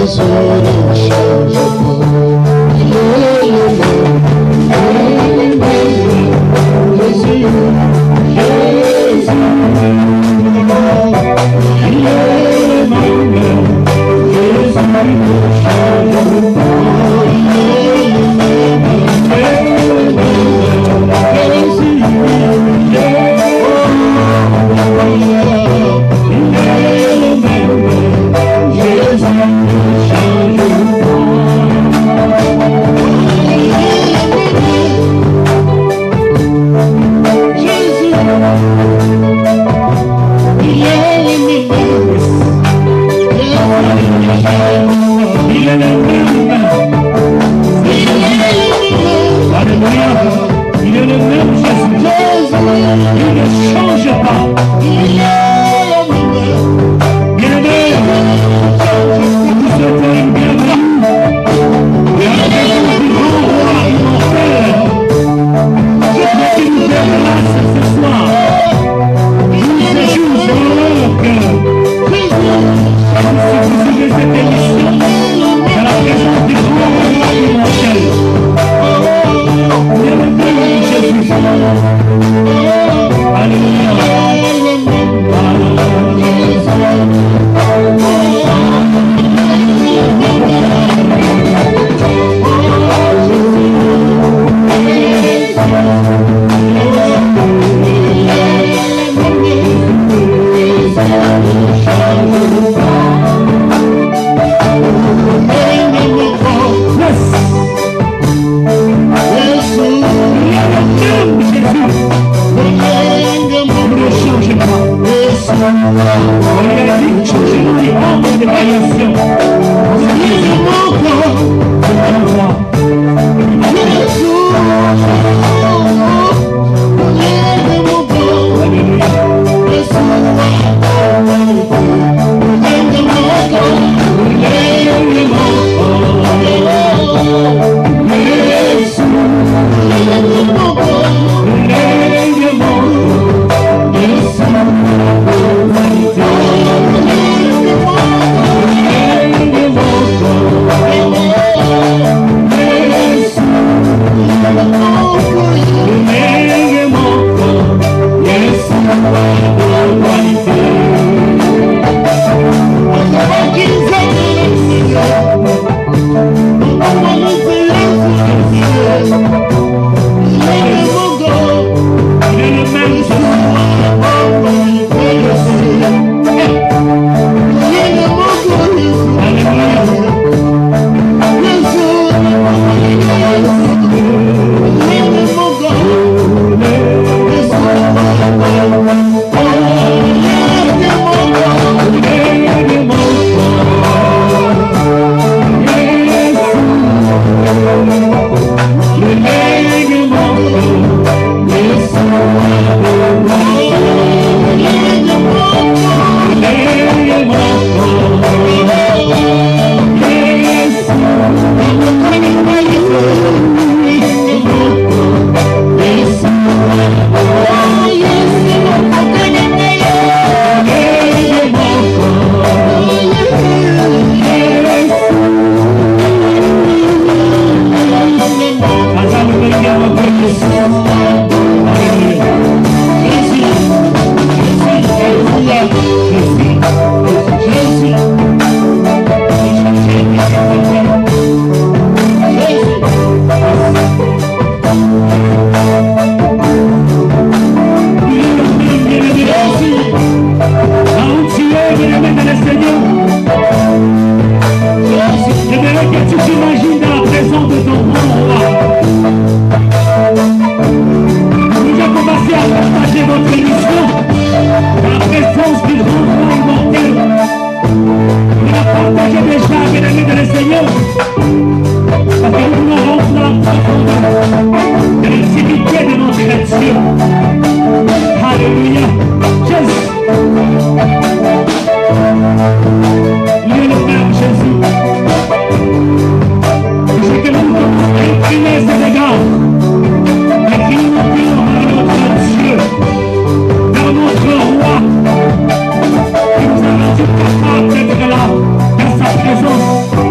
Dans sa présence,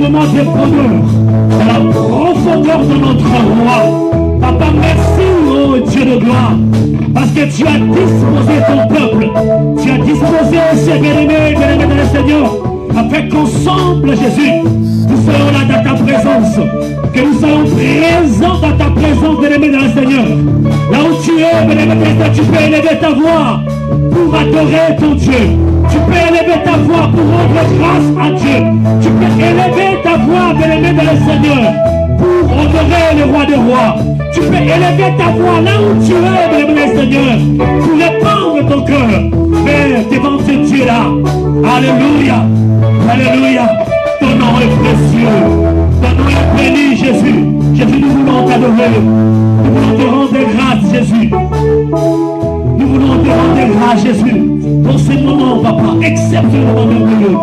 moment de bonheur, dans la profondeur de notre roi. Papa, merci, oh Dieu de gloire, parce que tu as disposé ton peuple, tu as disposé ces bien-aimés dans le Seigneur, afin qu'ensemble, Jésus, nous soyons là dans ta présence, que nous soyons présents dans ta présence, bien-aimés dans le Seigneur. Là où tu es, bien-aimés dans le Seigneur, tu peux élever ta voix pour adorer ton Dieu. Tu peux élever ta voix pour rendre grâce à Dieu. Tu peux élever ta voix, bien-aimé dans le Seigneur, pour honorer le roi des rois. Tu peux élever ta voix là où tu es, bien-aimé dans le Seigneur, pour répandre ton cœur vers devant ce Dieu-là. Alléluia. Alléluia. Ton nom est précieux. Ton nom est béni, Jésus. Jésus, nous voulons t'adorer. Nous voulons te rendre grâce, Jésus. Nous voulons te rendre grâce, Jésus, pour ces moments, papa, exceptionnellement merveilleux,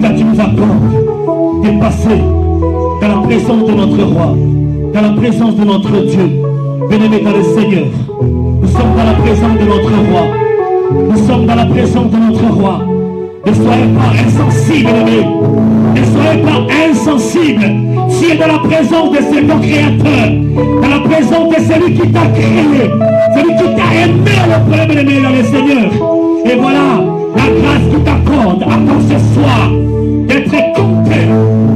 que tu nous accordes de passer dans la présence de notre roi, dans la présence de notre Dieu. Bien-aimé dans le Seigneur, nous sommes dans la présence de notre roi. Nous sommes dans la présence de notre roi. Ne soyez pas insensibles, bien-aimés. Ne soyez pas insensibles. Tu es dans la présence de ce co-créateur, dans la présence de celui qui t'a créé, celui qui t'a aimé le premier, bien-aimé dans le Seigneur. Et voilà la grâce qui t'accorde encore ce soir d'être compté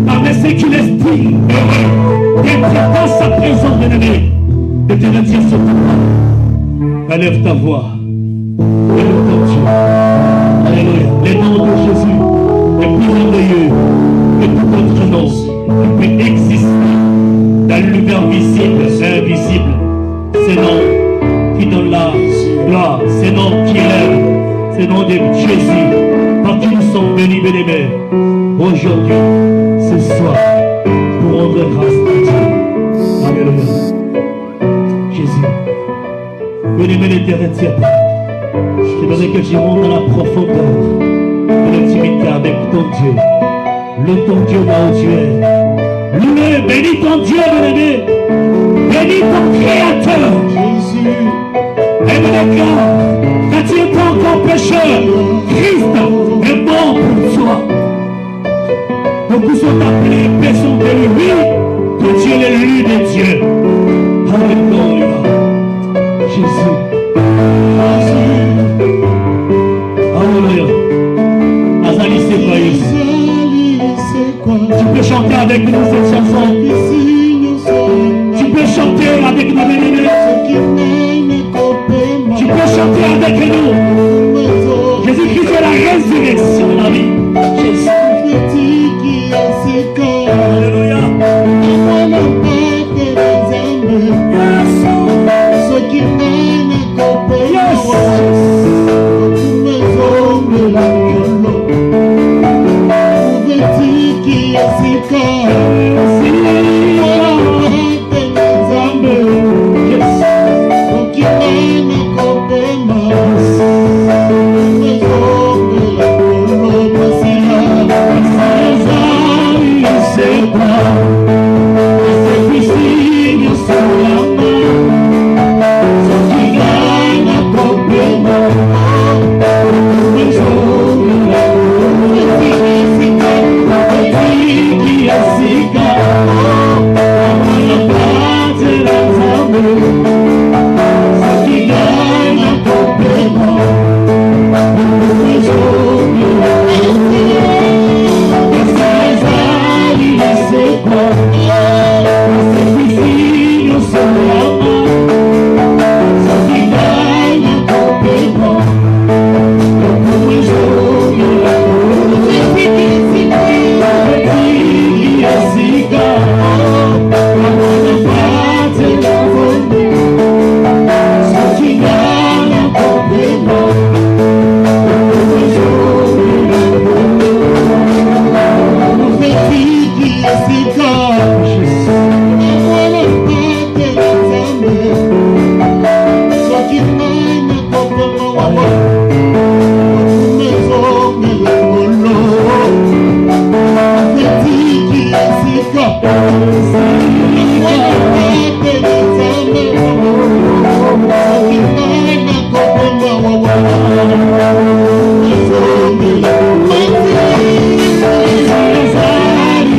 par ceux qui l'estiment heureux, d'être dans sa présence, bien-aimé, de te redire ce pouvoir. Élève ta voix. Élève ton Dieu. Alléluia. Le nom de Jésus est plus merveilleux que tout autre nom qui peut exister dans l'univers visible et invisible. C'est le nom qui donne la gloire, c'est le nom qui élève, c'est le nom de Jésus, par qui nous sommes bénis, bien-aimés, aujourd'hui, ce soir, pour rendre grâce à Dieu. Alléluia. Jésus, bien-aimé l'éternel, je te voudrais que tu rentres dans la profondeur de l'intimité avec ton Dieu. Loue ton Dieu là où tu es. Loue, bénis ton Dieu, bien-aimé. Bénis ton Créateur. Jésus. Aime-le quand tu es pas encore pécheur. Christ est mort pour toi. Beaucoup sont appelés personnes de lui, que tu es l'élu de Dieu. Alléluia. Jésus. Alléluia. Azali, c'est quoi? Tu peux chanter avec nous cette chanson. Tu peux chanter avec nous, bien-aimés. Tu peux chanter avec nous. Jésus-Christ est la résurrection, la vie. Jésus. Alléluia.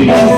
Yes.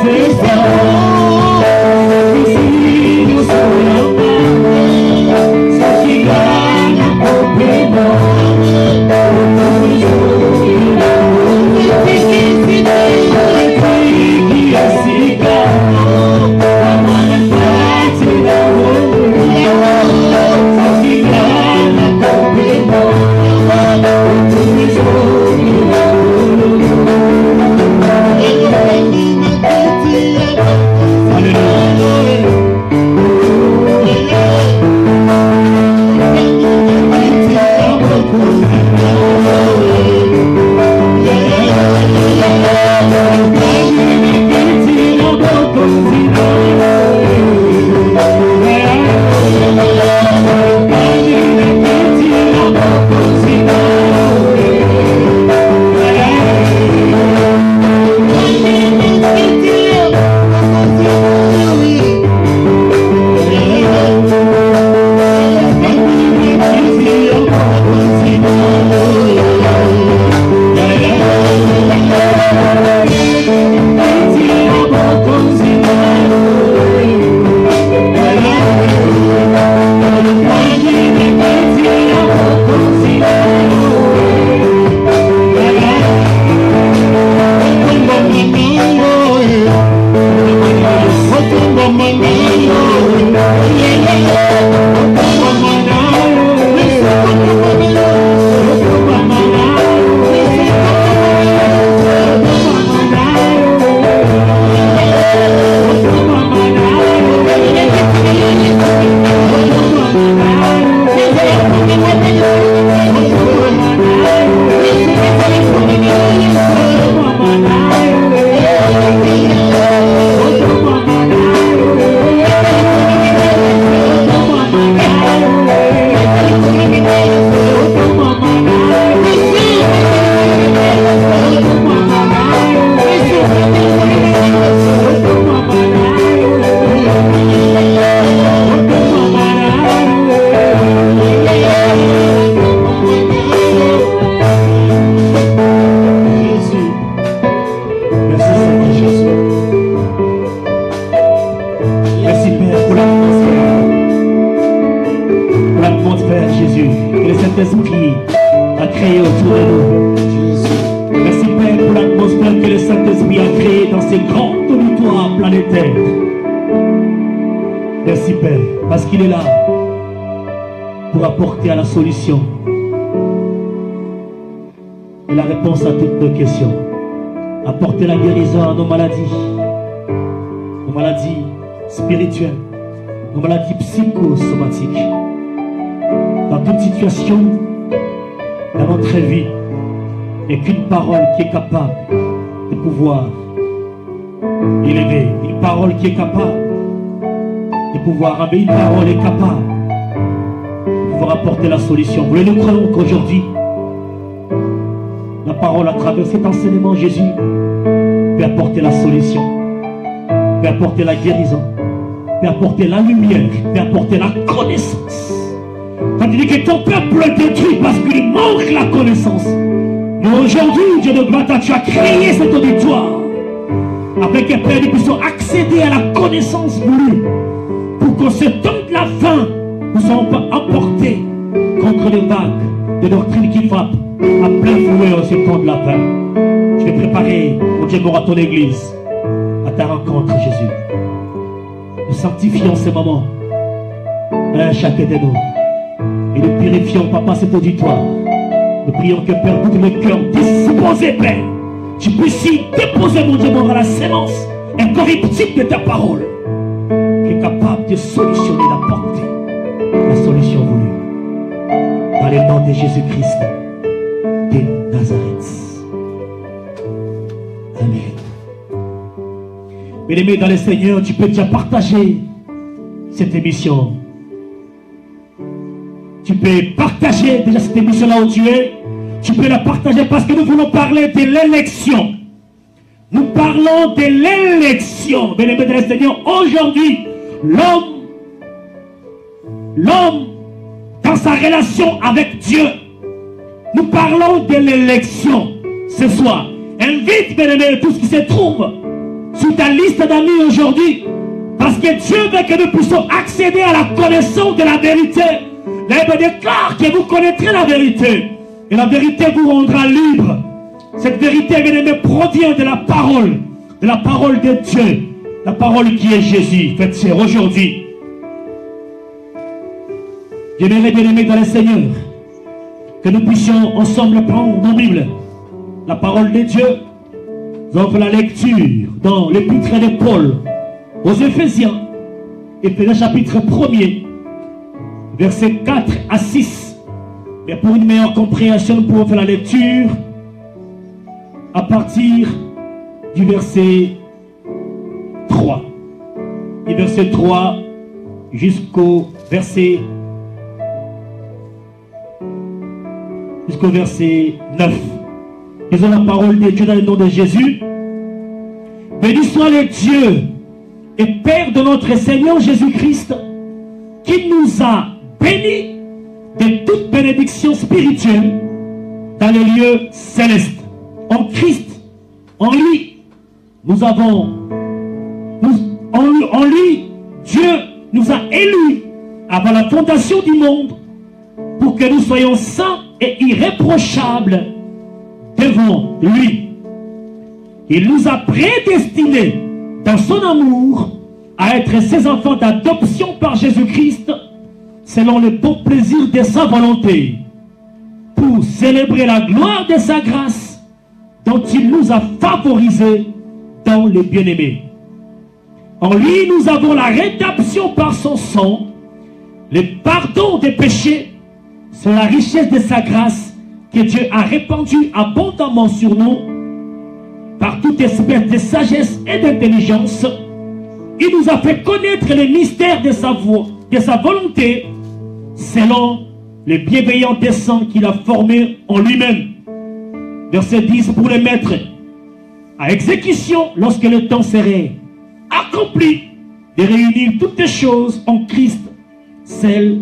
à l'éther. Merci Père, parce qu'il est là pour apporter à la solution et la réponse à toutes nos questions. Apporter la guérison à nos maladies spirituelles, nos maladies psychosomatiques. Dans toute situation, dans notre vie, il n'y a qu'une parole qui est capable de pouvoir élever, une parole qui est capable de pouvoir amener, une parole est capable de pouvoir apporter la solution. Nous nous croyons qu'aujourd'hui, la parole à travers cet enseignement, Jésus peut apporter la solution, peut apporter la guérison, peut apporter la lumière, peut apporter la connaissance. Quand tu dis que ton peuple est détruit parce qu'il manque la connaissance, mais aujourd'hui, Dieu de gloire, tu as créé cet auditoire avec que Père, nous puissions accéder à la connaissance voulue pour qu'en ce temps de la fin, nous ne soyons pas emportés contre les vagues de doctrine qui frappent à plein fouet en ce temps de la fin. Je vais préparer, mon Dieu, à ton église, à ta rencontre, Jésus. Nous sanctifions ces moments, chacun de nous, et nous purifions, Papa, cet auditoire. Nous prions que Père, tous les cœurs disposés, Père, tu puisses y déposer, mon Dieu, dans la sémence incorruptible de ta parole, qui est capable de solutionner, d'apporter la solution voulue. Dans le nom de Jésus-Christ de Nazareth. Amen. Bien-aimés dans le Seigneur, tu peux déjà partager cette émission. Tu peux partager déjà cette émission là où tu es. Tu peux la partager parce que nous voulons parler de l'élection. Nous parlons de l'élection. Bien-aimés dans le Seigneur, aujourd'hui, l'homme, dans sa relation avec Dieu, nous parlons de l'élection ce soir. Invite, bien-aimés, tout ce qui se trouve sur ta liste d'amis aujourd'hui, parce que Dieu veut que nous puissions accéder à la connaissance de la vérité. La Bible déclare que vous connaîtrez la vérité, et la vérité vous rendra libre. Cette vérité, bien-aimés, provient de la parole de Dieu, la parole qui est Jésus. Faites chère aujourd'hui. J'aimerais, bien-aimés dans le Seigneur, que nous puissions ensemble prendre nos Bibles, la parole de Dieu. Nous avons fait la lecture dans l'épître de Paul aux Éphésiens, Éphésiens chapitre 1er, versets 4 à 6. Et pour une meilleure compréhension, nous pouvons faire la lecture à partir du verset 3. Du verset 3 jusqu'au verset 9. Disons la parole de Dieu dans le nom de Jésus. Béni soit le Dieu et Père de notre Seigneur Jésus-Christ, qui nous a bénis de toute bénédiction spirituelle dans les lieux célestes. En Christ, en lui, en lui, Dieu nous a élus avant la fondation du monde pour que nous soyons saints et irréprochables devant lui. Il nous a prédestinés dans son amour à être ses enfants d'adoption par Jésus-Christ selon le bon plaisir de sa volonté, pour célébrer la gloire de sa grâce dont il nous a favorisés dans les bien-aimés. En lui, nous avons la rédemption par son sang, le pardon des péchés, sur la richesse de sa grâce que Dieu a répandue abondamment sur nous, par toute espèce de sagesse et d'intelligence. Il nous a fait connaître les mystères de sa volonté, selon les bienveillants desseins qu'il a formés en lui-même. Verset 10, pour les mettre à exécution lorsque le temps serait accompli, de réunir toutes les choses en Christ, celles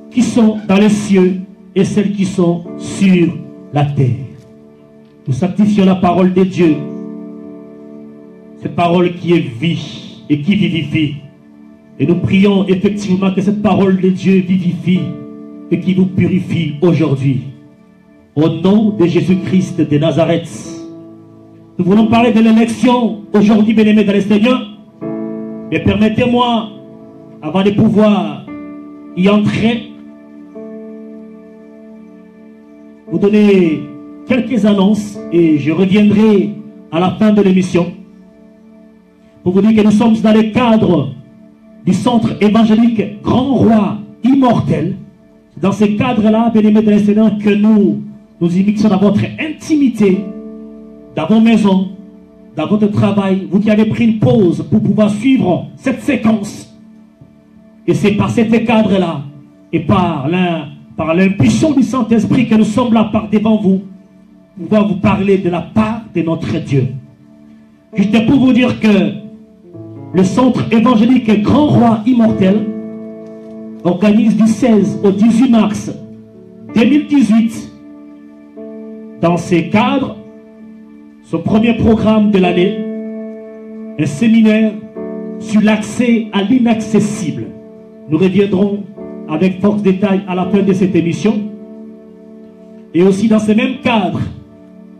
qui sont dans les cieux et celles qui sont sur la terre. Nous sanctifions la parole de Dieu, cette parole qui est vie et qui vivifie. Et nous prions effectivement que cette parole de Dieu vivifie et qui vous purifie aujourd'hui. Au nom de Jésus-Christ de Nazareth. Nous voulons parler de l'élection aujourd'hui, bien-aimés dans le Seigneur. Mais permettez-moi, avant de pouvoir y entrer, vous donner quelques annonces et je reviendrai à la fin de l'émission pour vous dire que nous sommes dans le cadre du centre évangélique Grand Roi Immortel. Dans ce cadre-là, bien-aimés de Seigneur, que nous invitons dans votre intimité, dans vos maisons, dans votre travail, vous qui avez pris une pause pour pouvoir suivre cette séquence. Et c'est par cet cadre-là et par l'impulsion du Saint-Esprit que nous sommes là devant vous, pour pouvoir vous parler de la part de notre Dieu. Juste pour vous dire que le centre évangélique Grand Roi Immortel organise du 16 au 18 mars 2018, dans ces cadres, son premier programme de l'année, un séminaire sur l'accès à l'inaccessible. Nous reviendrons avec force détail à la fin de cette émission. Et aussi dans ce même cadre,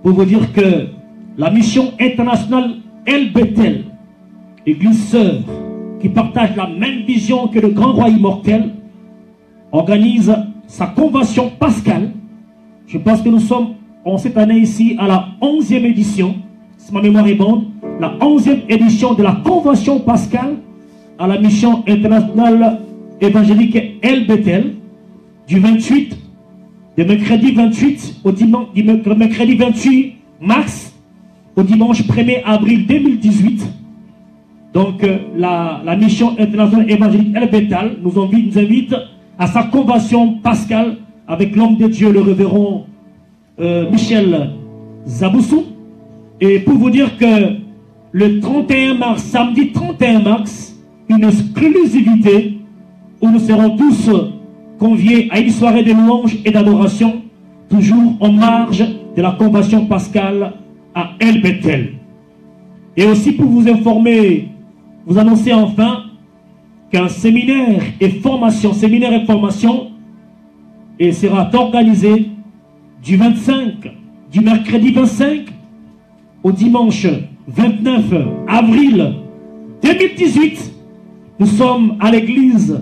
pour vous dire que la mission internationale El Bethel, Église sœur, qui partage la même vision que le Grand Roi Immortel, organise sa convention pascale. Je pense que nous sommes en cette année ici à la 11e édition, si ma mémoire est bonne, la 11e édition de la convention pascale à la mission internationale évangélique El Bethel, du mercredi 28 au mercredi 28 mars au dimanche 1er avril 2018. Donc la mission internationale évangélique El Bethel nous invite à sa convention pascale avec l'homme de Dieu, le révérend Michel Zaboussou. Et pour vous dire que le 31 mars, samedi 31 mars, une exclusivité où nous serons tous conviés à une soirée de louanges et d'adoration, toujours en marge de la convention pascale à El Bethel. Et aussi pour vous informer, vous annoncer enfin qu'un séminaire et formation sera organisé du mercredi 25 au dimanche 29 avril 2018. Nous sommes à l'église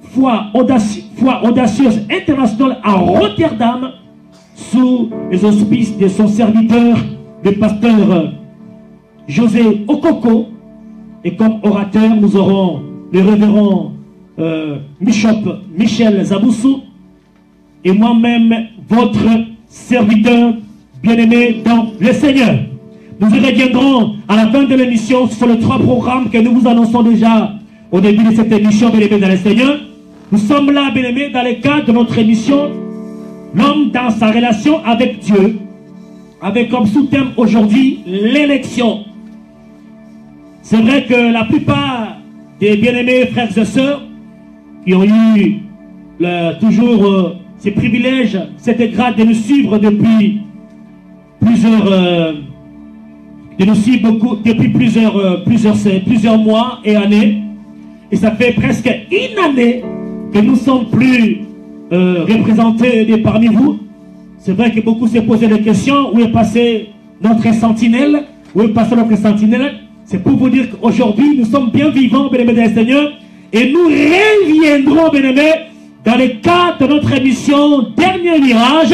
Foi Audacieuse Internationale à Rotterdam, sous les auspices de son serviteur, le pasteur José Okoko. Et comme orateur, nous aurons le révérend Bishop Michel Zaboussou et moi-même, votre serviteur bien-aimé dans le Seigneur. Nous y reviendrons à la fin de l'émission sur les 3 programmes que nous vous annonçons déjà au début de cette émission, bien-aimé dans le Seigneur. Nous sommes là, bien-aimés, dans le cadre de notre émission, l'homme dans sa relation avec Dieu, avec comme sous-thème aujourd'hui l'élection. C'est vrai que la plupart des bien-aimés frères et sœurs qui ont eu toujours ces privilèges, cette grâce de nous suivre depuis plusieurs mois et années, et ça fait presque une année que nous ne sommes plus représentés parmi vous. C'est vrai que beaucoup se posaient des questions. Où est passé notre sentinelle? Où est passé notre sentinelle? C'est pour vous dire qu'aujourd'hui, nous sommes bien vivants, bien-aimés dans le Seigneur, et nous reviendrons, bien-aimés, dans le cadre de notre émission Dernier Virage,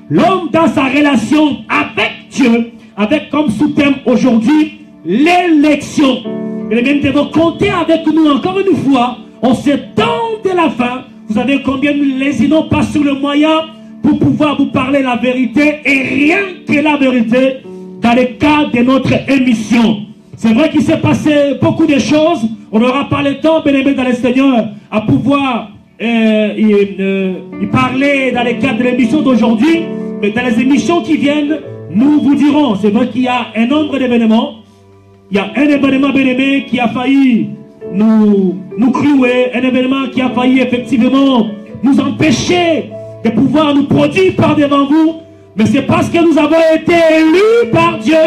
l'homme dans sa relation avec Dieu, avec comme sous-thème aujourd'hui l'élection. Bien-aimés, nous devons compter avec nous encore une fois, en ce temps de la fin. Vous savez combien nous lésinons pas sur le moyen pour pouvoir vous parler la vérité, et rien que la vérité dans le cadre de notre émission. C'est vrai qu'il s'est passé beaucoup de choses. On n'aura pas le temps, bien-aimés dans le Seigneur, à pouvoir y parler dans le cadre de l'émission d'aujourd'hui. Mais dans les émissions qui viennent, nous vous dirons. C'est vrai qu'il y a un nombre d'événements. Il y a un événement, bien-aimé, qui a failli nous clouer. Un événement qui a failli effectivement nous empêcher de pouvoir nous produire par devant vous. Mais c'est parce que nous avons été élus par Dieu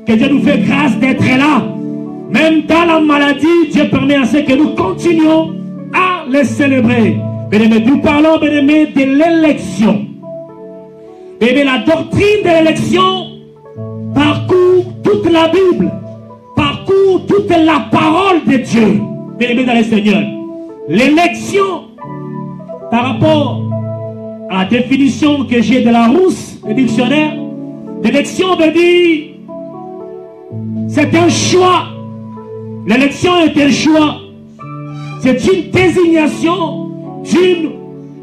que Dieu nous fait grâce d'être là. Même dans la maladie, Dieu permet à ce que nous continuions à les célébrer. Bien-aimés, nous parlons, bien-aimés, de l'élection. Et la doctrine de l'élection parcourt toute la Bible, parcourt toute la parole de Dieu. bien-aimés dans le Seigneur, l'élection, par rapport à la définition que j'ai de la Rousse, le dictionnaire, l'élection veut dire, c'est un choix. L'élection est un choix. C'est une désignation d'une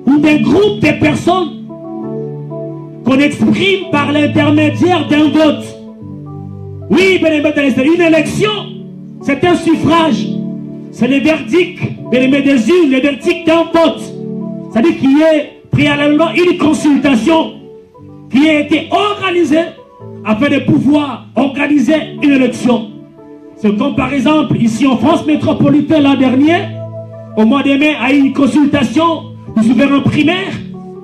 ou d'un groupe de personnes qu'on exprime par l'intermédiaire d'un vote. Oui, bien-aimés dans le Seigneur, une élection, c'est un suffrage. C'est le verdict, bien-aimés des urnes, le verdict d'un vote. C'est-à-dire qu'il y a préalablement une consultation qui a été organisée afin de pouvoir organiser une élection. C'est comme par exemple, ici en France métropolitaine l'an dernier, au mois de mai, a eu une consultation du souverain primaire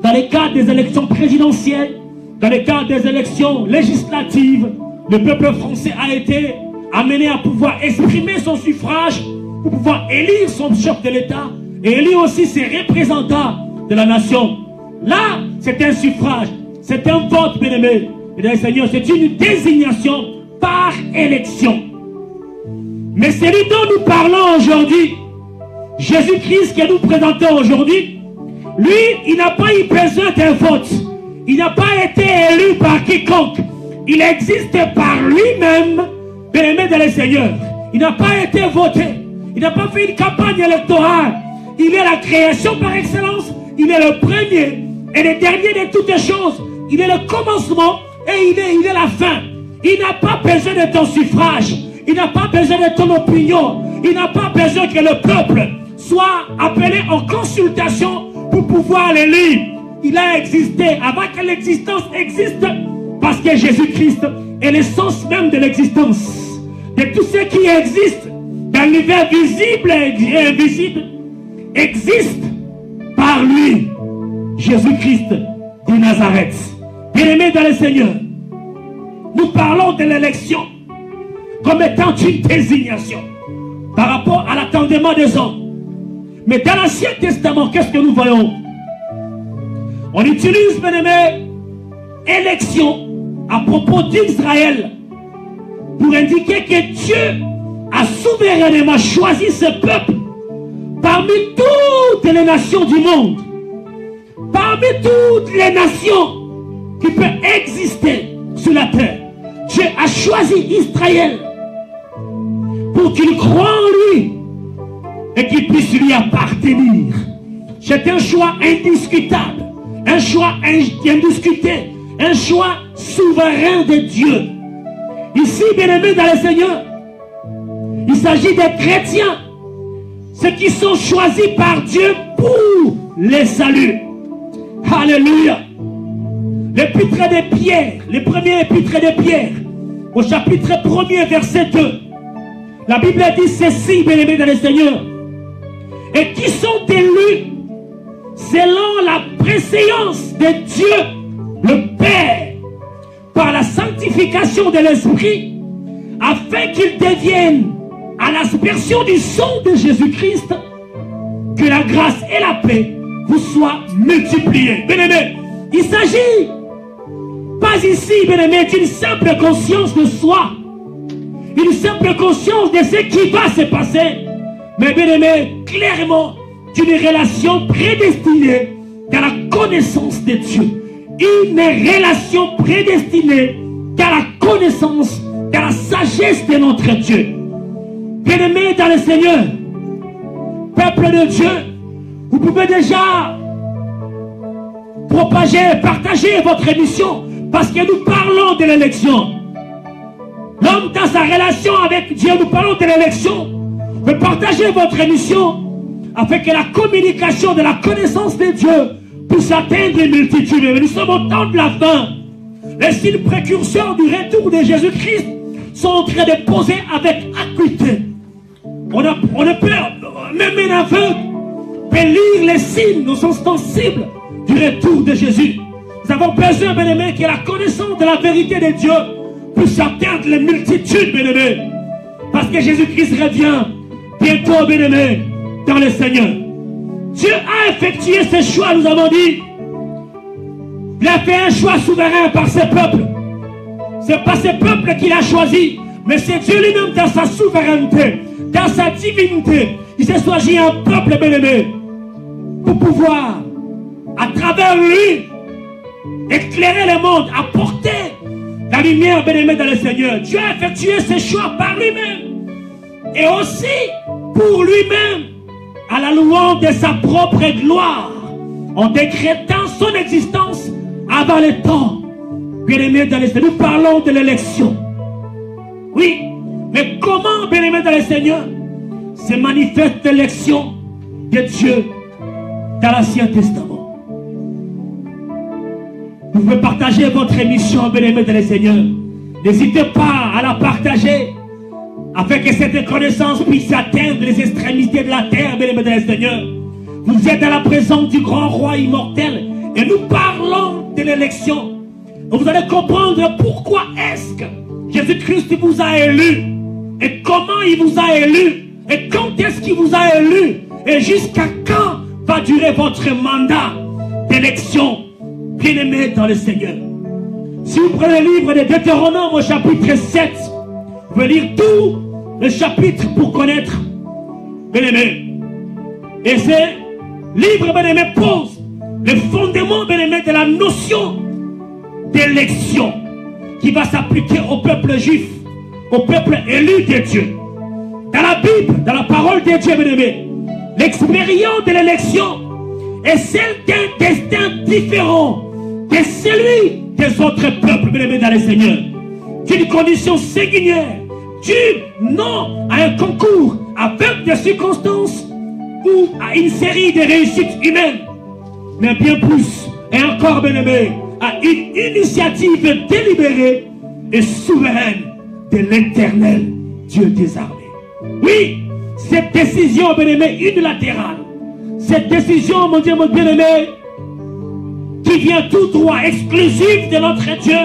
dans le cadre des élections présidentielles, dans le cadre des élections législatives. Le peuple français a été amené à pouvoir exprimer son suffrage pour pouvoir élire son chef de l'État et élire aussi ses représentants de la nation. Là, c'est un suffrage, c'est un vote, bien-aimé. Mesdames et Seigneurs, c'est une désignation par élection. Mais celui dont nous parlons aujourd'hui, Jésus-Christ que nous présentons aujourd'hui, lui, il n'a pas eu besoin d'un vote. Il n'a pas été élu par quiconque. Il existe par lui-même, bien-aimé dans le Seigneur. Il n'a pas été voté. Il n'a pas fait une campagne électorale. Il est la création par excellence. Il est le premier et le dernier de toutes les choses. Il est le commencement et il est la fin. Il n'a pas besoin de ton suffrage. Il n'a pas besoin de ton opinion. Il n'a pas besoin que le peuple soit appelé en consultation pour pouvoir l'élire. Il a existé avant que l'existence existe, parce que Jésus-Christ est l'essence même de l'existence. De tout ce qui existe dans l'univers visible et invisible existe par lui, Jésus-Christ de Nazareth. Bien-aimés dans le Seigneur, nous parlons de l'élection comme étant une désignation par rapport à l'attendement des hommes. Mais dans l'Ancien Testament, qu'est-ce que nous voyons? On utilise, bien-aimés, élection à propos d'Israël pour indiquer que Dieu a souverainement choisi ce peuple parmi toutes les nations du monde, parmi toutes les nations qui peuvent exister sur la terre. Dieu a choisi Israël pour qu'il croie en lui et qu'il puisse lui appartenir. C'est un choix indiscutable, un choix indiscuté, un choix souverain de Dieu. Ici, bien-aimés dans le Seigneur, il s'agit des chrétiens, ceux qui sont choisis par Dieu pour les saluts. Alléluia. L'épître de Pierre, le premier épître de Pierre, au chapitre 1er, verset 2, la Bible dit ceci, bien-aimés dans le Seigneur, et qui sont élus selon la préséance de Dieu, le Père, par la sanctification de l'Esprit, afin qu'ils deviennent à l'aspersion du sang de Jésus-Christ, que la grâce et la paix vous soient multipliées. Bien-aimés, il s'agit pas ici, bien-aimés, d'une simple conscience de soi, une simple conscience de ce qui va se passer, mais bien-aimés, clairement d'une relation prédestinée dans la connaissance de Dieu. Une relation prédestinée dans la connaissance, dans la sagesse de notre Dieu. Bien-aimés dans le Seigneur, peuple de Dieu, vous pouvez déjà propager, partager votre émission, parce que nous parlons de l'élection. L'homme dans sa relation avec Dieu, nous parlons de l'élection. Vous partagez votre émission afin que la communication de la connaissance de Dieu puisse atteindre les multitudes. Mais nous sommes au temps de la fin. Les signes précurseurs du retour de Jésus-Christ sont en train de poser avec acuité. On ne peut, même un aveugle peut lire les signes, nous sommes sensibles du retour de Jésus. Nous avons besoin, bien-aimés, que la connaissance de la vérité de Dieu puisse atteindre les multitudes, bien-aimés. Parce que Jésus-Christ revient bientôt, bien-aimés, dans le Seigneur. Dieu a effectué ce choix, nous avons dit. Il a fait un choix souverain par ses peuples. C'est pas ses peuples qu'il a choisi, mais c'est Dieu lui-même dans sa souveraineté, dans sa divinité, Il s'est choisi un peuple bien-aimé pour pouvoir, à travers lui, éclairer le monde, apporter la lumière bien-aimée dans le Seigneur. Dieu a effectué ses choix par lui-même. Et aussi pour lui-même, à la louange de sa propre gloire, en décrétant son existence avant le temps. Bien-aimé dans le Seigneur, nous parlons de l'élection. Oui, mais comment, bien-aimé dans le Seigneur, se manifeste l'élection de Dieu dans l'Ancien Testament? Vous pouvez partager votre émission, bien-aimé dans le Seigneur. N'hésitez pas à la partager afin que cette connaissance puisse atteindre les extrémités de la terre, bien-aimé dans le Seigneur. Vous êtes à la présence du grand roi immortel et nous parlons de l'élection. Vous allez comprendre pourquoi est-ce que Jésus-Christ vous a élu et comment il vous a élu et quand est-ce qu'il vous a élu et jusqu'à quand va durer votre mandat d'élection, bien-aimé dans le Seigneur. Si vous prenez le livre de Deutéronome au chapitre 7, vous pouvez lire tout le chapitre pour connaître, bien-aimé. Et ce livre, bien-aimé, pose le fondement, bien-aimé, de la notion d'élection qui va s'appliquer au peuple juif, au peuple élu de Dieu. Dans la Bible, dans la parole de Dieu, bien-aimé, l'expérience de l'élection est celle d'un destin différent de celui des autres peuples, bien-aimés dans le Seigneur. D'une condition singulière, non à un concours avec des circonstances ou à une série de réussites humaines, mais bien plus, et encore, bien-aimé, à une initiative délibérée et souveraine de l'Éternel Dieu des armées. Oui, cette décision, bien-aimé, unilatérale, cette décision, mon Dieu, mon bien-aimé, qui vient tout droit, exclusive de notre Dieu,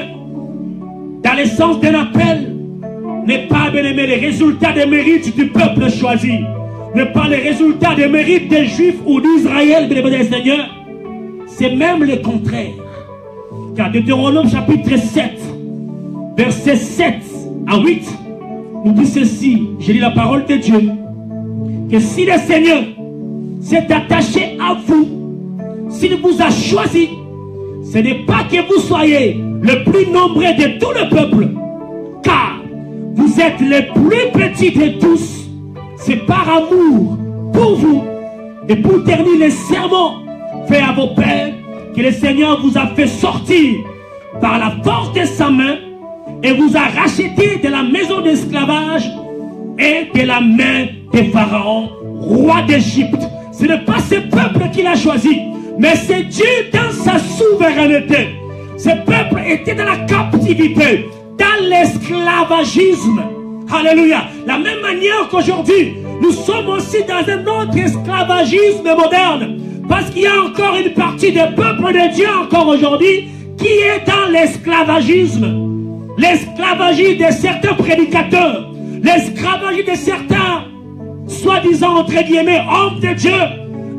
dans le sens d'un appel, n'est pas, bien-aimé, les résultats des mérites du peuple choisi, n'est pas les résultats des mérites des Juifs ou d'Israël, bien-aimé, des Seigneurs. C'est même le contraire. Car Deutéronome chapitre 7, versets 7 à 8, nous dit ceci, je lis la parole de Dieu, que si le Seigneur s'est attaché à vous, s'il vous a choisi, ce n'est pas que vous soyez le plus nombreux de tout le peuple, car vous êtes le plus petit de tous. C'est par amour pour vous et pour terminer les serments faits à vos pères que le Seigneur vous a fait sortir par la force de sa main et vous a racheté de la maison d'esclavage et de la main de Pharaon, roi d'Égypte. Ce n'est pas ce peuple qu'il a choisi, mais c'est Dieu dans sa souveraineté. Ce peuple était dans la captivité, dans l'esclavagisme. Alléluia. La même manière qu'aujourd'hui, nous sommes aussi dans un autre esclavagisme moderne. Parce qu'il y a encore une partie du peuple de Dieu encore aujourd'hui qui est dans l'esclavagisme. L'esclavagisme de certains prédicateurs, l'esclavagisme de certains, soi-disant, entre guillemets, hommes de Dieu,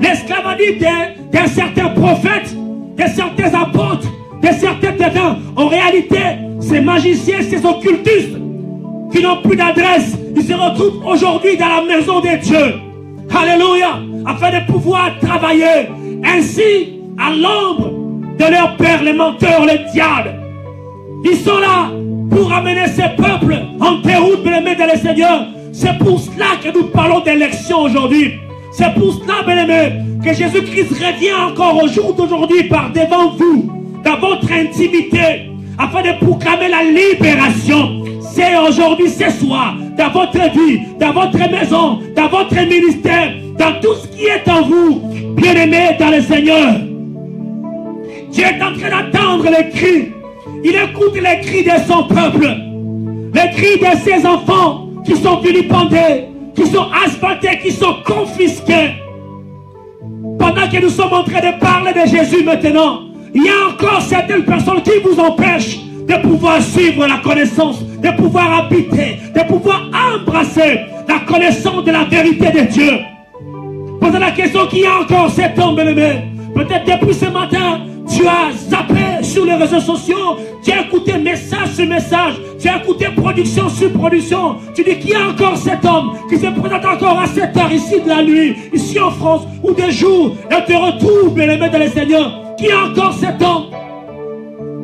l'esclavagisme de certains prophètes, de certains apôtres, de certains devins. En réalité, ces magiciens, ces occultistes qui n'ont plus d'adresse, ils se retrouvent aujourd'hui dans la maison de Dieu. Alléluia. Afin de pouvoir travailler ainsi à l'ombre de leur père, les menteurs, les diables. Ils sont là pour amener ces peuples en déroute, bien-aimés dans le Seigneur. C'est pour cela que nous parlons d'élection aujourd'hui. C'est pour cela, bien-aimés, que Jésus-Christ revient encore au jour d'aujourd'hui par devant vous, dans votre intimité, afin de proclamer la libération. C'est aujourd'hui, ce soir, dans votre vie, dans votre maison, dans votre ministère, dans tout ce qui est en vous, bien-aimés dans le Seigneur. Dieu est en train d'attendre les cris. Il écoute les cris de son peuple, les cris de ses enfants qui sont vilipendés, qui sont asphaltés, qui sont confisqués. Pendant que nous sommes en train de parler de Jésus maintenant, il y a encore certaines personnes qui vous empêchent de pouvoir suivre la connaissance, de pouvoir habiter, de pouvoir embrasser la connaissance de la vérité de Dieu. Posez la question, qui a encore cet homme, bien-aimé? Peut-être depuis ce matin, Tu as zappé sur les réseaux sociaux. Tu as écouté message sur message. Tu as écouté production sur production. Tu dis qu'il y a encore cet homme qui se présente encore à 7 heures ici de la nuit, ici en France, ou des jours, et te retrouve, bien-aimé dans le Seigneur. Qui est encore cet homme?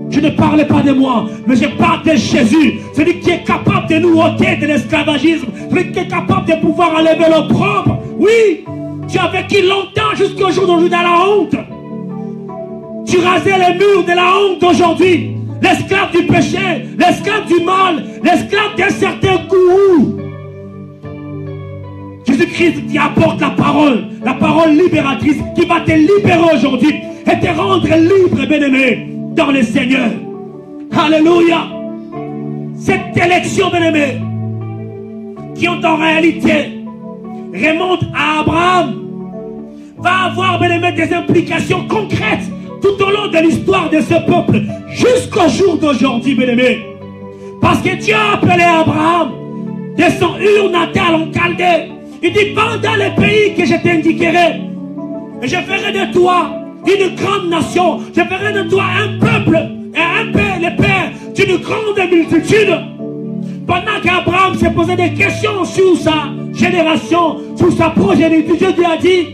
Je ne parlais pas de moi, mais je parle de Jésus. Celui qui est capable de nous ôter de l'esclavagisme. Celui qui est capable de pouvoir enlever l'opprobre. Oui, tu as vécu longtemps jusqu'au jour d'aujourd'hui dans la honte. Tu rasais les murs de la honte d'aujourd'hui. L'esclave du péché, l'esclave du mal, l'esclave d'un certain goût. Jésus-Christ qui apporte la parole libératrice qui va te libérer aujourd'hui et te rendre libre, bien-aimé, dans le Seigneur. Alléluia. Cette élection, bien-aimé, qui en réalité remonte à Abraham, va avoir, bien-aimé, des implications concrètes tout au long de l'histoire de ce peuple, jusqu'au jour d'aujourd'hui, bien-aimé. Parce que Dieu a appelé Abraham de son Ur natal en Chaldée. Il dit, va dans le pays que je t'indiquerai, et je ferai de toi une grande nation. Je ferai de toi un peuple et un père, le père d'une grande multitude. Pendant qu'Abraham se posait des questions sur sa génération, sur sa progéniture, Dieu lui a dit,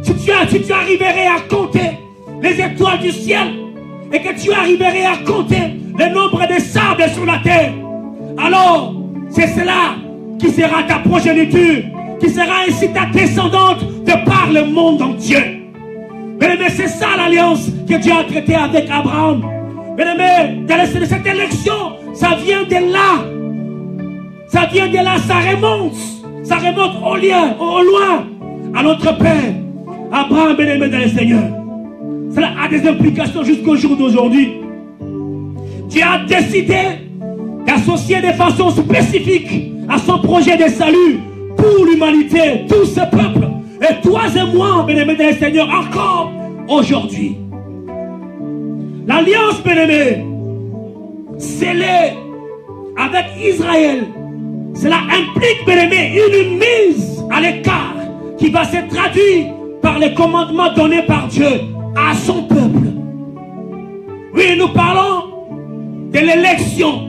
si tu arriverais à compter les étoiles du ciel et que tu arriverais à compter le nombre de sables sur la terre, alors c'est cela qui sera ta progéniture, qui sera ainsi ta descendante de par le monde entier. Mais c'est ça l'alliance que Dieu a traitée avec Abraham. Mais dans cette élection, ça vient de là. Ça vient de là, ça remonte au loin, à notre Père, Abraham, bien-aimé dans le Seigneur. Cela a des implications jusqu'au jour d'aujourd'hui. Dieu a décidé d'associer de façon spécifique à son projet de salut pour l'humanité, tout ce peuple. Et toi et moi, bien-aimé dans le Seigneur, encore aujourd'hui. L'alliance, bien-aimé, scellée avec Israël, cela implique, bien-aimé, une mise à l'écart qui va se traduire par les commandements donnés par Dieu à son peuple. Oui, nous parlons de l'élection.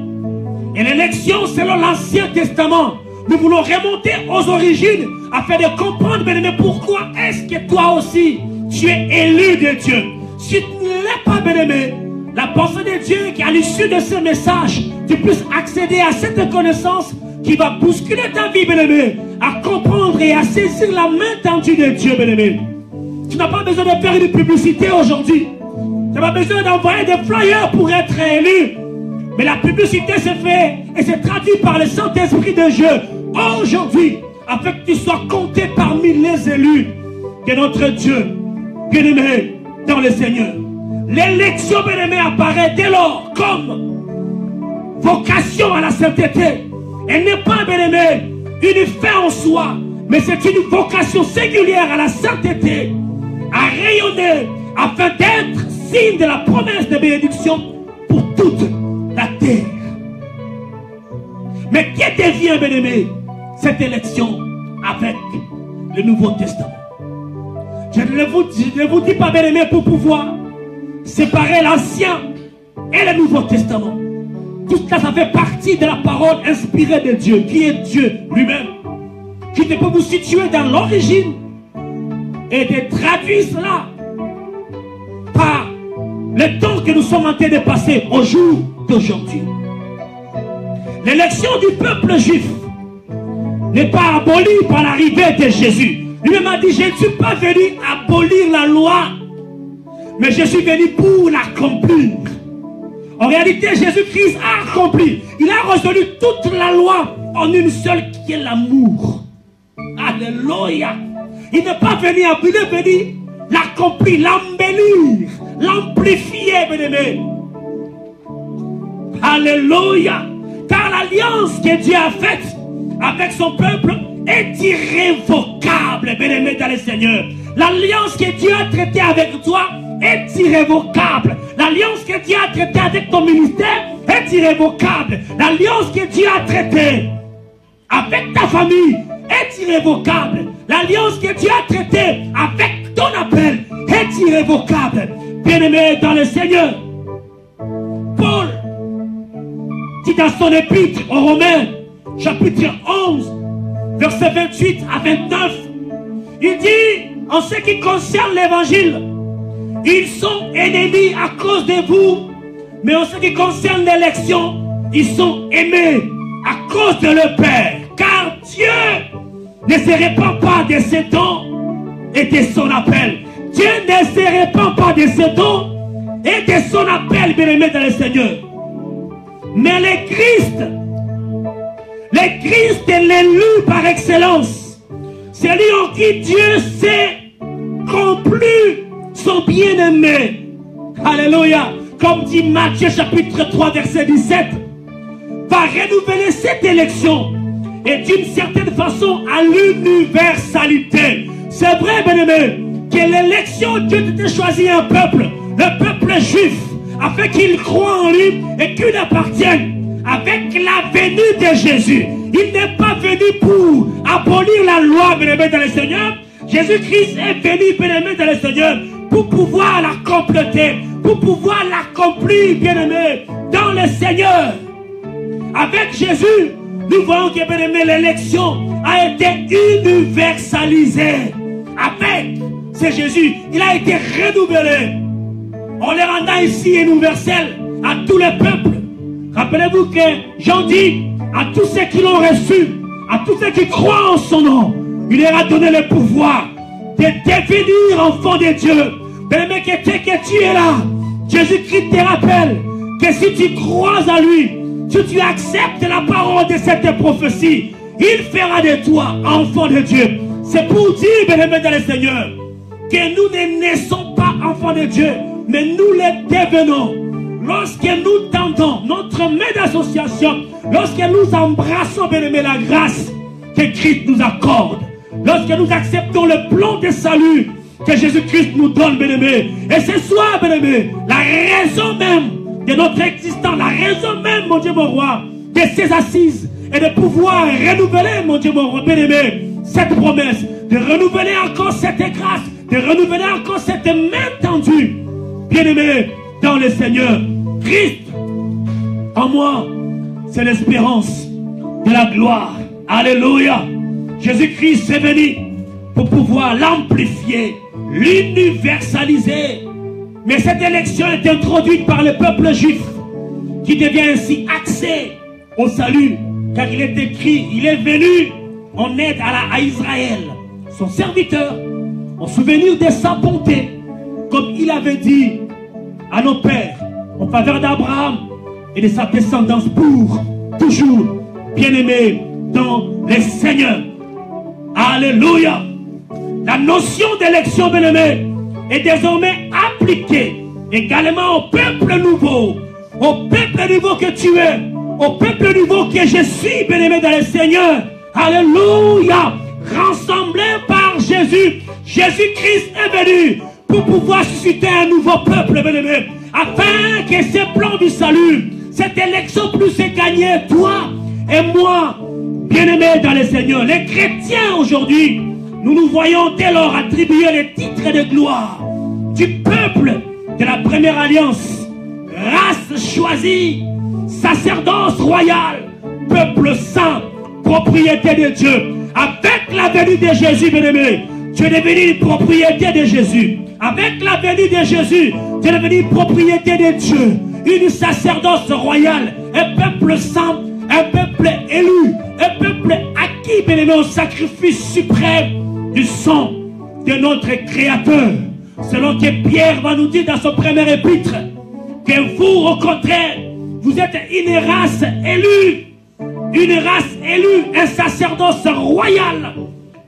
Et l'élection, selon l'Ancien Testament, nous voulons remonter aux origines afin de comprendre, bien-aimé, pourquoi est-ce que toi aussi, tu es élu de Dieu. Si tu n'es pas, bien-aimé, la pensée de Dieu qu'à l'issue de ce message, tu puisses accéder à cette connaissance qui va bousculer ta vie, bien-aimé, à comprendre et à saisir la main tendue de Dieu, bien-aimé. Tu n'as pas besoin de faire une publicité aujourd'hui. Tu n'as pas besoin d'envoyer des flyers pour être élu. Mais la publicité se fait et se traduit par le Saint-Esprit de Dieu aujourd'hui, afin que tu sois compté parmi les élus de notre Dieu, bien-aimé dans le Seigneur. L'élection, bien-aimé, apparaît dès lors comme vocation à la sainteté. Elle n'est pas, bien-aimé, une fin en soi, mais c'est une vocation singulière à la sainteté, à rayonner, afin d'être signe de la promesse de bénédiction pour toute la terre. Mais qui devient, bien-aimé, cette élection avec le Nouveau Testament? Je ne vous dis pas, bien-aimé, pour pouvoir séparer l'Ancien et le Nouveau Testament. Tout cela, ça fait partie de la parole inspirée de Dieu, qui est Dieu lui-même, qui peut vous situer dans l'origine et de traduire cela par le temps que nous sommes en train de passer au jour d'aujourd'hui. L'élection du peuple juif n'est pas abolie par l'arrivée de Jésus. Lui-même a dit, je ne suis pas venu abolir la loi, mais je suis venu pour l'accomplir. En réalité, Jésus-Christ a accompli. Il a résolu toute la loi en une seule qui est l'amour. Alléluia. Il n'est pas venu abolir, il est venu l'accomplir, l'embellir, l'amplifier, bien-aimé. Alléluia. Car l'alliance que Dieu a faite avec son peuple est irrévocable, bien-aimé dans le Seigneur. L'alliance que Dieu a traitée avec toi est irrévocable. L'alliance que Dieu a traitée avec ton ministère est irrévocable. L'alliance que Dieu a traitée avec ta famille est irrévocable. L'alliance que Dieu a traitée avec ton appel est irrévocable. bien-aimés dans le Seigneur. Paul dit dans son épître aux Romains, chapitre 11, versets 28 à 29, il dit, en ce qui concerne l'évangile, ils sont ennemis à cause de vous, mais en ce qui concerne l'élection, ils sont aimés à cause de leur Père. Car Dieu ne se répand pas de ses dons et de son appel. Dieu ne se répand pas de ses dons et de son appel, bien-aimés dans le Seigneur. Mais le Christ est l'élu par excellence. C'est lui en qui Dieu s'est complu son bien-aimé. Alléluia. Comme dit Matthieu chapitre 3 verset 17. Va renouveler cette élection. Et d'une certaine façon à l'universalité. C'est vrai, bien-aimé, que l'élection, Dieu t'a choisi un peuple, le peuple juif, afin qu'il croit en lui et qu'il appartienne. Avec la venue de Jésus, il n'est pas venu pour abolir la loi, bien-aimé dans le Seigneur. Jésus-Christ est venu, bien-aimé dans le Seigneur, pour pouvoir la compléter, pour pouvoir l'accomplir, bien-aimé, dans le Seigneur. Avec Jésus, nous voyons que, bien-aimé, l'élection a été universalisée. Avec ce Jésus, il a été renouvelé. On les rendant ici universel à tous les peuples. Rappelez-vous que Jean dit à tous ceux qui l'ont reçu, à tous ceux qui croient en son nom, il leur a donné le pouvoir de devenir enfants de Dieu. Bien-aimé, que tu es là, Jésus-Christ te rappelle que si tu crois en lui, si tu acceptes la parole de cette prophétie, il fera de toi enfant de Dieu. C'est pour dire, bien-aimé dans le Seigneur, que nous ne naissons pas enfants de Dieu, mais nous les devenons. Lorsque nous tendons notre main d'association, lorsque nous embrassons, bien-aimé, la grâce que Christ nous accorde, lorsque nous acceptons le plan de salut que Jésus-Christ nous donne, bien-aimé, et ce soir, bien-aimé, la raison même de notre existence, la raison même, mon Dieu, mon roi, de ces assises, et de pouvoir renouveler, mon Dieu, mon roi, bien-aimé, cette promesse, de renouveler encore cette grâce, de renouveler encore cette main tendue, bien-aimé, dans le Seigneur. Christ en moi, c'est l'espérance de la gloire. Alléluia. Jésus-Christ est venu pour pouvoir l'amplifier, l'universaliser. Mais cette élection est introduite par le peuple juif, qui devient ainsi accès au salut, car il est écrit, il est venu en aide à Israël, son serviteur, en souvenir de sa bonté, comme il avait dit à nos pères, en faveur d'Abraham et de sa descendance pour toujours, bien-aimés dans les Seigneurs. Alléluia. La notion d'élection, bien-aimés, est désormais appliquée également au peuple nouveau que tu es, au peuple nouveau que je suis, bien-aimé dans le Seigneur. Alléluia. Rassemblé par Jésus, Jésus-Christ est venu pour pouvoir susciter un nouveau peuple, bien-aimé, afin que ce plan du salut, cette élection plus se gagner, toi et moi, bien-aimés dans le Seigneur. Les chrétiens aujourd'hui, nous nous voyons dès lors attribuer les titres de gloire du peuple de la première alliance, race choisie, sacerdoce royale, peuple saint, propriété de Dieu. Avec la venue de Jésus, bien-aimé, tu es devenu une propriété de Jésus. Avec la venue de Jésus, tu es devenu une propriété de Dieu. Une sacerdoce royale, un peuple saint, un peuple élu, un peuple acquis, bien-aimé, au sacrifice suprême du sang de notre Créateur. Selon que Pierre va nous dire dans son premier épître, que vous, au contraire, vous êtes une race élue, un sacerdoce royal,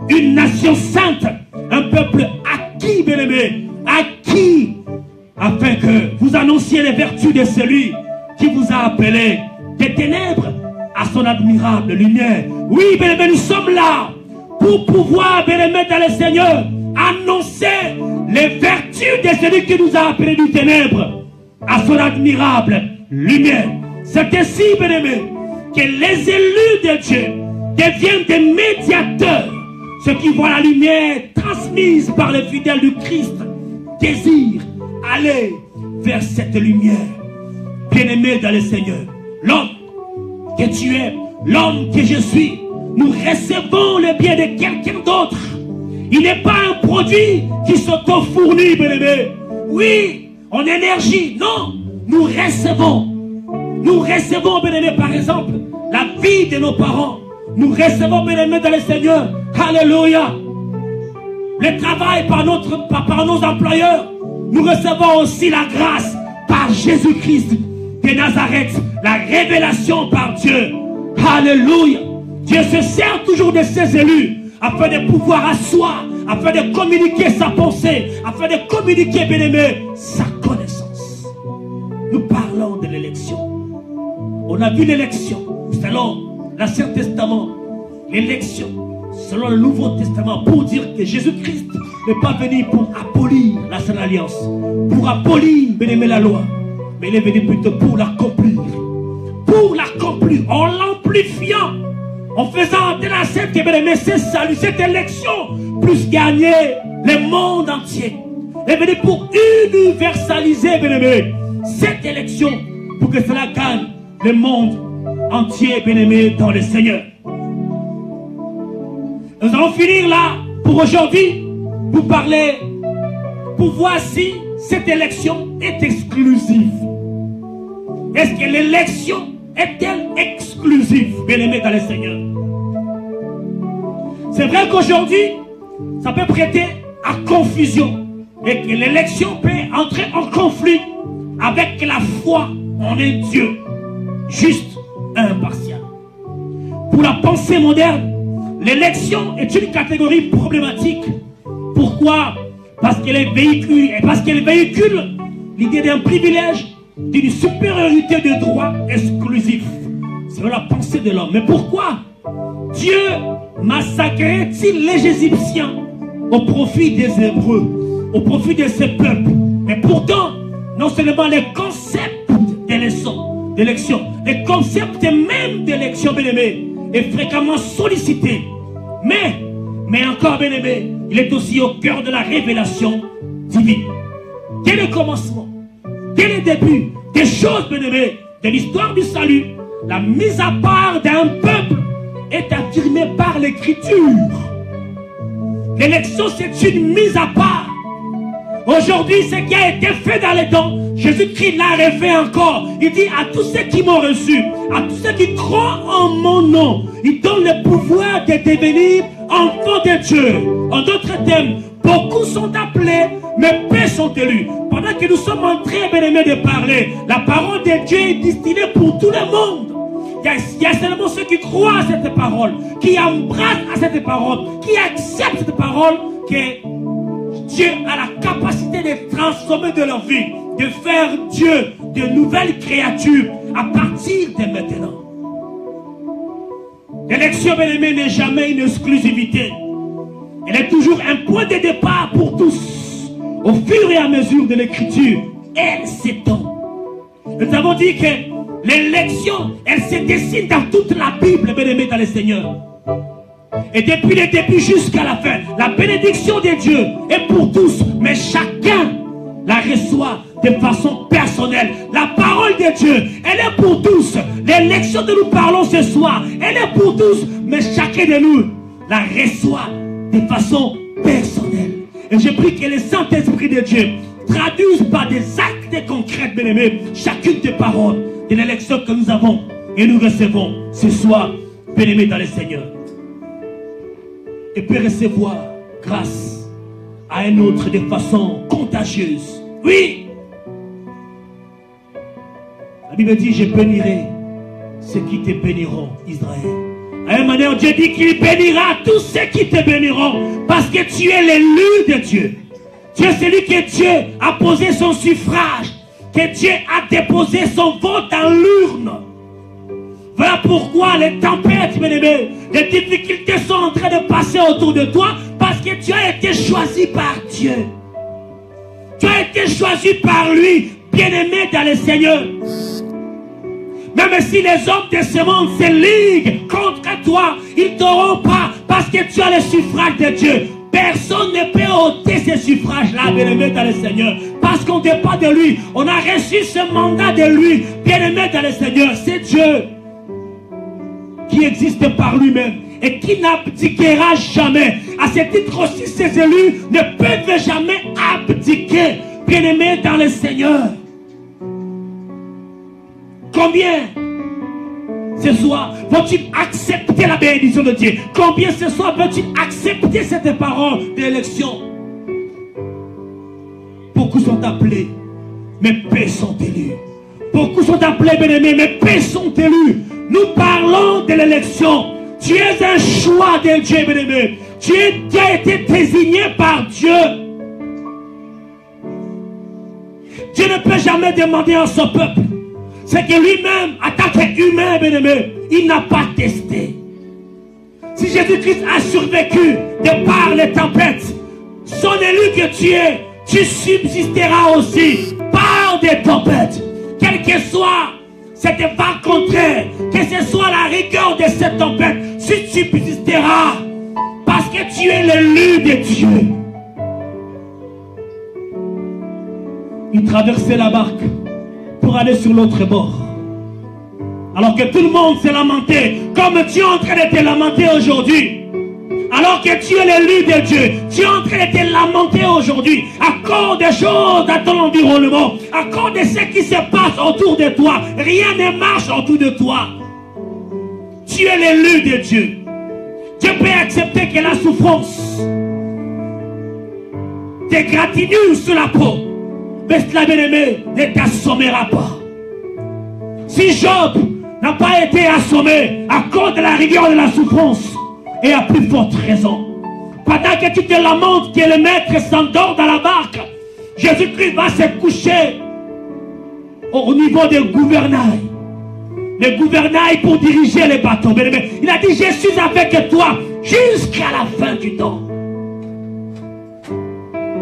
une nation sainte, un peuple acquis, bien-aimé, acquis, afin que vous annonciez les vertus de celui qui vous a appelé des ténèbres à son admirable lumière. Oui, bien-aimé, nous sommes là pour pouvoir, bien-aimé, dans le Seigneur, annoncer les vertus de celui qui nous a appelés du ténèbre à son admirable lumière. C'est ainsi, bien-aimé, que les élus de Dieu deviennent des médiateurs. Ceux qui voient la lumière transmise par les fidèles du Christ désirent aller vers cette lumière. Bien-aimé dans le Seigneur, l'homme que tu es, l'homme que je suis, nous recevons le bien de quelqu'un d'autre. Il n'est pas un produit qui s'auto-fournit, bien-aimé. Oui, en énergie, non. Nous recevons, bien-aimé, par exemple, la vie de nos parents. Nous recevons, bien-aimé, dans le Seigneur. Alléluia. Le travail par nos employeurs. Nous recevons aussi la grâce par Jésus-Christ de Nazareth. La révélation par Dieu. Alléluia. Dieu se sert toujours de ses élus afin de pouvoir asseoir, afin de communiquer sa pensée, afin de communiquer, bien-aimé, sa connaissance. Nous parlons de l'élection. On a vu l'élection selon l'Ancien Testament, l'élection selon le Nouveau Testament, pour dire que Jésus-Christ n'est pas venu pour abolir la Sainte Alliance, pour abolir, bien-aimé, la loi, mais il est venu plutôt pour l'accomplir. Pour l'accomplir, en l'amplifiant, en faisant de la scène, bien-aimé, ce salut, cette élection, plus gagner le monde entier. Il est venu pour universaliser, bien-aimé, cette élection, pour que cela gagne le monde entier, bien-aimé, dans le Seigneur. Nous allons finir là, pour aujourd'hui, pour parler, pour voir si cette élection est exclusive. Est-ce que l'élection est-elle exclusive, bien-aimé dans le Seigneur? C'est vrai qu'aujourd'hui, ça peut prêter à confusion et que l'élection peut entrer en conflit avec la foi en un Dieu juste et impartial. Pour la pensée moderne, l'élection est une catégorie problématique. Pourquoi? Parce qu'elle véhicule l'idée d'un privilège, d'une supériorité de droit exclusif. C'est la pensée de l'homme. Mais pourquoi Dieu massacrait-il les Égyptiens au profit des Hébreux, au profit de ces peuples? Mais pourtant, non seulement les concepts d'élection, les concepts même d'élection, bien-aimé, est fréquemment sollicité. Mais encore, bien-aimé, il est aussi au cœur de la révélation divine. Dès le commencement, dès le début des choses, bien-aimées, de l'histoire du salut, la mise à part d'un peuple est affirmée par l'Écriture. L'élection, c'est une mise à part. Aujourd'hui, ce qui a été fait dans les temps, Jésus-Christ l'a refait encore. Il dit à tous ceux qui m'ont reçu, à tous ceux qui croient en mon nom, il donne le pouvoir de devenir enfants de Dieu. En d'autres termes, beaucoup sont appelés, mais peu sont élus. Pendant que nous sommes en train, bien-aimés, de parler, la parole de Dieu est destinée pour tout le monde. Il y a seulement ceux qui croient à cette parole, qui embrassent à cette parole, qui acceptent cette parole, que Dieu a la capacité de transformer de leur vie, de faire Dieu de nouvelles créatures à partir de maintenant. L'élection, bien-aimé, n'est jamais une exclusivité. Elle est toujours un point de départ pour tous. Au fur et à mesure de l'écriture, elle s'étend. Nous avons dit que l'élection, elle se dessine dans toute la Bible, bien-aimé dans le Seigneur. Et depuis le début jusqu'à la fin, la bénédiction de Dieu est pour tous, mais chacun la reçoit de façon personnelle. La parole de Dieu, elle est pour tous. L'élection dont nous parlons ce soir, elle est pour tous, mais chacun de nous la reçoit de façon personnelle. Et je prie que le Saint-Esprit de Dieu traduise par des actes concrets, bien-aimés, chacune des paroles de l'élection que nous avons et nous recevons ce soir, bien-aimés dans le Seigneur. Et peut recevoir grâce à un autre de façon contagieuse. Oui. La Bible dit, je bénirai ceux qui te béniront, Israël. À une manière, Dieu dit qu'il bénira tous ceux qui te béniront, parce que tu es l'élu de Dieu. Tu es celui que Dieu a posé son suffrage, que Dieu a déposé son vote dans l'urne. Voilà pourquoi les tempêtes, bien-aimés, les difficultés sont en train de passer autour de toi, parce que tu as été choisi par Dieu. Tu as été choisi par lui, bien-aimé dans le Seigneur. Même si les hommes de ce monde se liguent contre toi, ils ne t'auront pas, parce que tu as le suffrage de Dieu. Personne ne peut ôter ces suffrages-là, bien-aimé dans le Seigneur. Parce qu'on dépend de lui. On a reçu ce mandat de lui. Bien-aimé dans le Seigneur, c'est Dieu qui existe par lui-même et qui n'abdiquera jamais. À ce titre aussi, ses élus ne peuvent jamais abdiquer. Bien-aimé dans le Seigneur. Combien ce soir vont-ils accepter la bénédiction de Dieu? Combien ce soir vont-ils accepter cette parole d'élection? Beaucoup sont appelés, mais peu sont élus. Beaucoup sont appelés, bien-aimés, mais peu sont élus. Nous parlons de l'élection. Tu es un choix de Dieu, bien-aimé. Tu as été désigné par Dieu. Dieu ne peut jamais demander à son peuple ce que lui-même, en tant qu'humain, bien-aimé, il n'a pas testé. Si Jésus-Christ a survécu de par les tempêtes, son élu que tu es, tu subsisteras aussi par des tempêtes. Quel que soit cette vent contraire, que ce soit la rigueur de cette tempête, tu subsisteras parce que tu es l'élu de Dieu. Il traversait la barque pour aller sur l'autre bord. Alors que tout le monde s'est lamenté, comme tu es en train de te lamenter aujourd'hui. Alors que tu es l'élu de Dieu, tu es en train de te lamenter aujourd'hui à cause des choses dans ton environnement, à cause de ce qui se passe autour de toi. Rien ne marche autour de toi. Tu es l'élu de Dieu. Dieu peut accepter que la souffrance t'égratignure sur la peau, mais cela, bien-aimé, ne t'assommera pas. Si Job n'a pas été assommé à cause de la rigueur de la souffrance, et à plus forte raison, pendant que tu te lamentes que le maître s'endort dans la barque, Jésus-Christ va se coucher au niveau des gouvernails. Les gouvernails pour diriger les bateaux. Il a dit, je suis avec toi jusqu'à la fin du temps.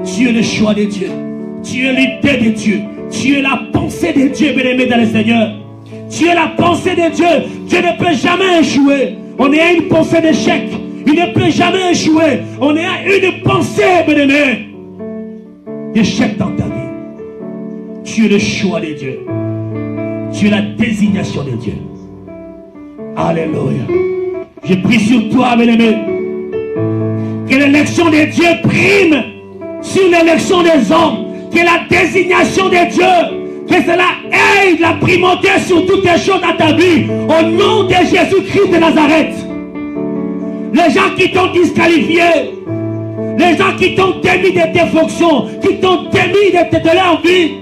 Tu es le choix de Dieu. Tu es l'idée de Dieu. Tu es la pensée de Dieu, bien-aimé dans le Seigneur. Tu es la pensée de Dieu. Dieu ne peut jamais échouer. On est à une pensée d'échec. Il ne peut jamais échouer. On est à une pensée, bien-aimé, d'échec dans ta vie. Tu es le choix de Dieu. Tu es la désignation de Dieu. Alléluia. Je prie sur toi, bien-aimé, que l'élection de Dieu prime sur l'élection des hommes. Que la désignation de Dieu, que cela ait la primauté sur toutes les choses dans ta vie. Au nom de Jésus-Christ de Nazareth. Les gens qui t'ont disqualifié, les gens qui t'ont démis de tes fonctions, qui t'ont démis de leur vie,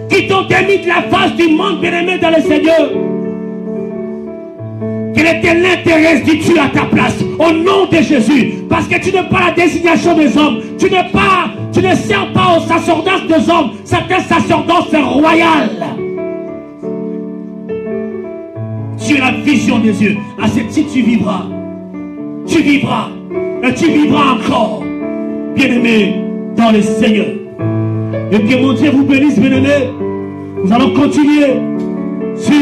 qui t'ont démis de la face du monde, bien-aimé dans le Seigneur. Que l'Éternel te restitue à ta place, au nom de Jésus. Parce que tu n'es pas la désignation des hommes. Tu ne sers pas aux sacerdoces des hommes. Certains sacerdoces royales. Tu es la vision des yeux. À ce titre, tu vivras. Tu vivras. Et tu vivras encore. Bien-aimé dans le Seigneur. Et que mon Dieu vous bénisse, bien-aimé. Nous allons continuer sur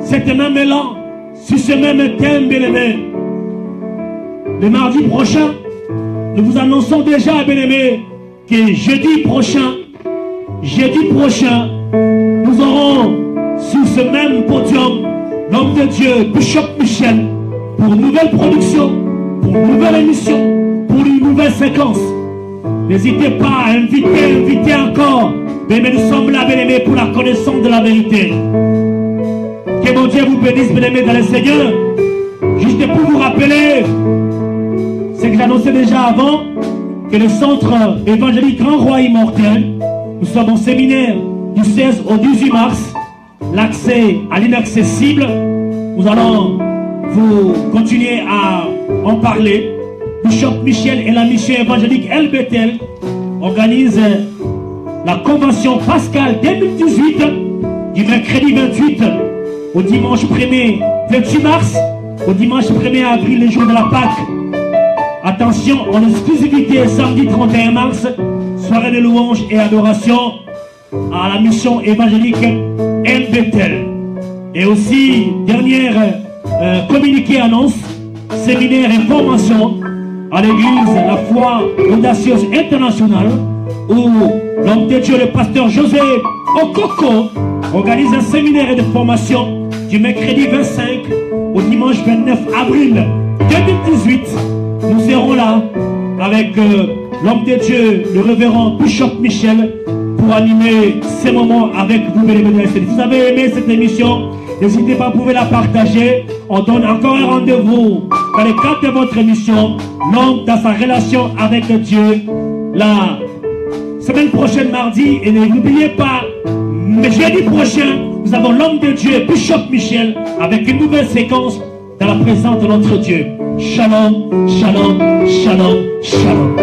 cette même élan, sur ce même thème, bien-aimé. Le mardi prochain, nous vous annonçons déjà, bien-aimé, que jeudi prochain, nous aurons sur ce même podium l'homme de Dieu, Bishop Michel, pour une nouvelle production, pour une nouvelle émission, pour une nouvelle séquence. N'hésitez pas à inviter encore. Mais nous sommes là, bien-aimés, pour la connaissance de la vérité. Que mon Dieu vous bénisse, bien-aimés, dans le Seigneur. Juste pour vous rappeler ce que j'annonçais déjà avant, que le centre évangélique Grand Roi Immortel, nous sommes en séminaire du 16 au 18 mars, l'accès à l'inaccessible. Nous allons vous continuer à en parler. Bishop Michel et la mission évangélique El Bethel organisent la convention pascale 2018 du mercredi 28 au dimanche 1er 28 mars, au dimanche 1er avril, les jours de la Pâque. Attention, en exclusivité, samedi 31 mars, soirée de louange et adoration à la mission évangélique El Bethel. Et aussi, dernière communiqué annonce, séminaire et formation à l'église La Foi Audacieuse Internationale, où l'homme de Dieu, le pasteur José Okoko, organise un séminaire de formation du mercredi 25 au dimanche 29 avril 2018. Nous serons là avec l'homme de Dieu, le révérend Bishop Michel, pour animer ces moments avec vous, mesdames. Si vous avez aimé cette émission, n'hésitez pas, vous pouvez la partager. On donne encore un rendez-vous dans le cadre de votre émission, l'homme dans sa relation avec Dieu, la semaine prochaine, mardi. Et n'oubliez pas, mais jeudi prochain, nous avons l'homme de Dieu, Bishop Michel, avec une nouvelle séquence dans la présence de notre Dieu. Shalom, shalom, shalom, shalom.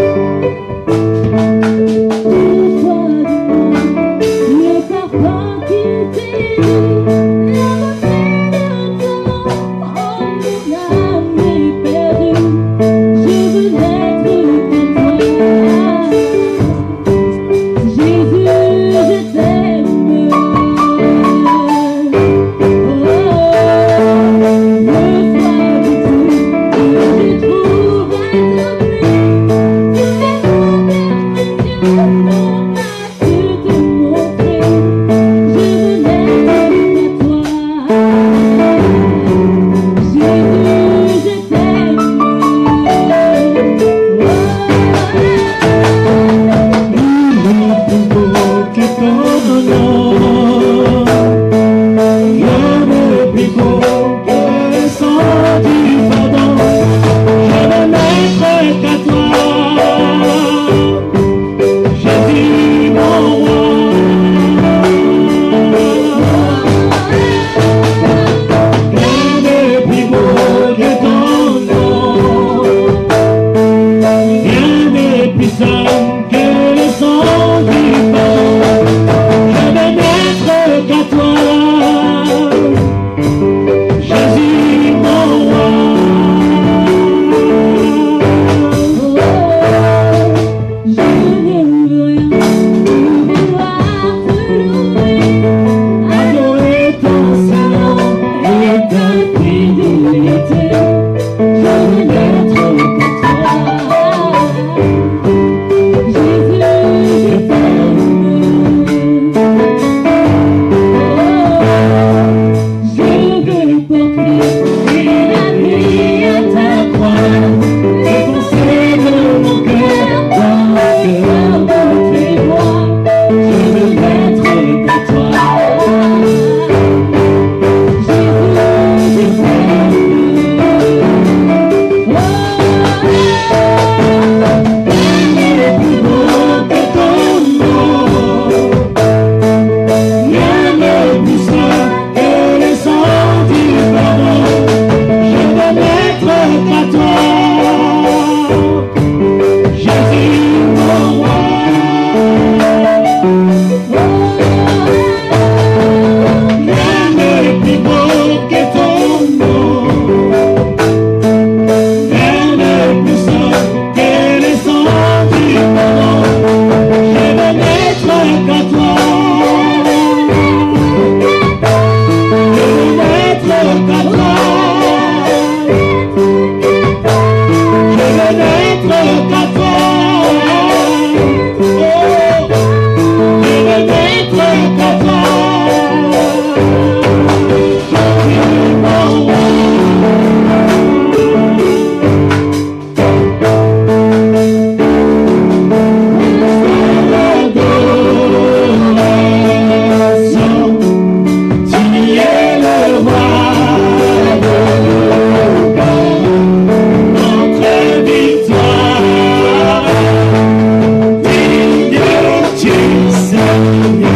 Seigneur,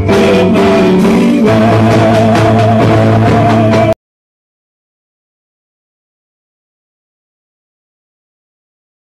que ma vie